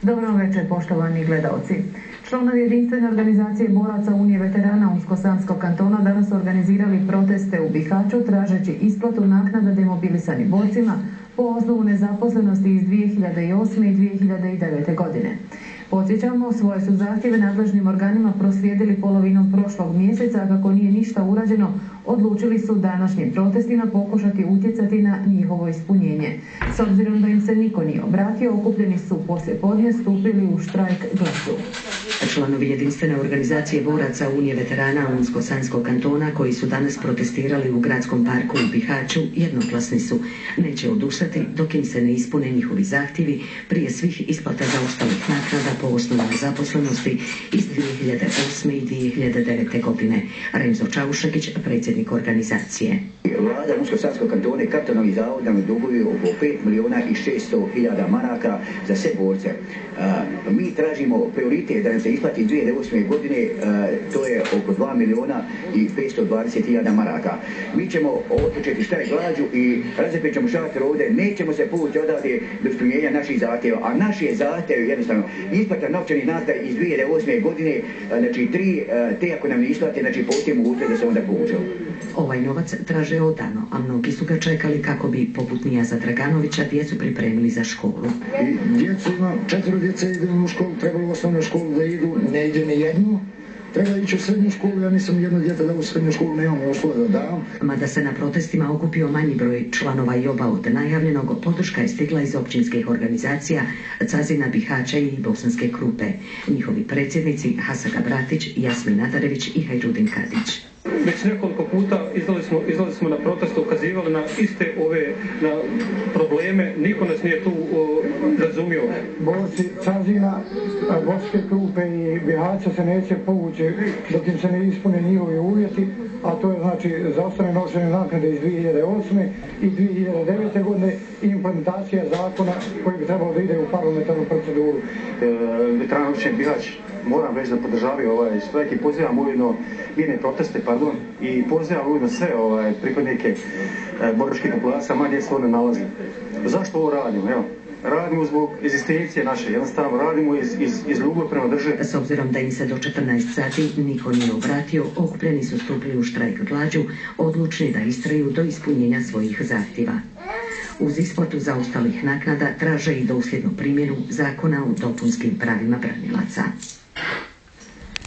Dobro večer, poštovani gledaoci. Članovi jedinstvene organizacije boraca Unije veterana Unsko-Sanskog kantona danas su organizirali proteste u Bihaću tražeći isplatu naknada demobilisanim borcima po osnovu nezaposlenosti iz 2008. i 2009. godine. Podsjećamo, svoje su zahtjeve nadležnim organima proslijedili polovinom prošlog mjeseca, a kako nije ništa urađeno, odlučili su današnjim protestima pokušati utjecati na njihovo ispunjenje. S obzirom da im se niko nije obratio, okupljeni su poslijepodne stupili u štrajk glasu. Članovi jedinstvene organizacije boraca Unije veterana Unsko-Sanskog kantona koji su danas protestirali u gradskom parku u Bihaću jednoglasni su. Neće odustati dok im se ne ispune njihovi zahtjevi prije svih isplata zaostalih naknada po osnovu nezaposlenosti iz 2008. i 2009. godine. Remzo Čaušekić, predsjednik organizacije. Vlada Unsko-Sanskog kantona i kantonalni zavod nam duguju oko 5.600.000 maraka za sve borce. Mi tražimo prioritet da nam se isplati 2008. godine, to je oko 2.520.000 maraka. Mi ćemo otpočeti štrajk glađu i razapet ćemo šator ovdje, nećemo se povući odavde do ispunjenja naših zahtjeva, a naši je zahtjev jednostavno isplata novčanih naknada iz 2008. godine, znači te ako nam ne isplate, znači postoji mogućnost da se onda povučemo. Ovaj novac traže odano, a mnogi su ga čekali kako bi, poput Nijaza Draganovića, djecu pripremili za školu. Djecu ima, 4 djece idu u školu, trebalo u osnovnu školu da idu, ne ide ni jednu. Treba ići u srednju školu, ja nisam jedno djete da u srednju školu nemam uslova da dam. Mada se na protestima okupio manji broj članova i oba od najavljenog, podrška je stigla iz općinskih organizacija Cazina, Bihaća i Bosanske Krupe. Njihovi predsjednici Hasaga Bratić, Jasmin Nadarević i Hajrudin Kadić. Već nekoliko puta izlazili smo na protest, ukazivali na iste ove probleme, niko nas nije tu razumio. Borci Cazina, Bosanske Krupe i Bihaća se neće povući dok im se ne ispune njihovi uvjeti, a to je znači zaostale novčane naknade iz 2008. i 2009. godine i implementacija zakona koji bi trebalo da ide u parlamentarnu proceduru. Veterana općine Bihać moram reći da podržavaju ovaj štrajk i pozivam ujedno mirne proteste, i pozivam ujedno sve pripadnike boračkih populacija, manje se one nalazi. Zašto ovo radimo? Evo, radimo zbog egzistencije naše, jednostavno radimo iz ljubavi prema državi. S obzirom da im se do 14 sati niko nije obratio, okupljeni su stupili u štrajk glađu, odlučni da istraju do ispunjenja svojih zahtjeva. Uz isplatu zaostalih naknada traže i dosljednu primjenu zakona o dopunskim pravima branilaca.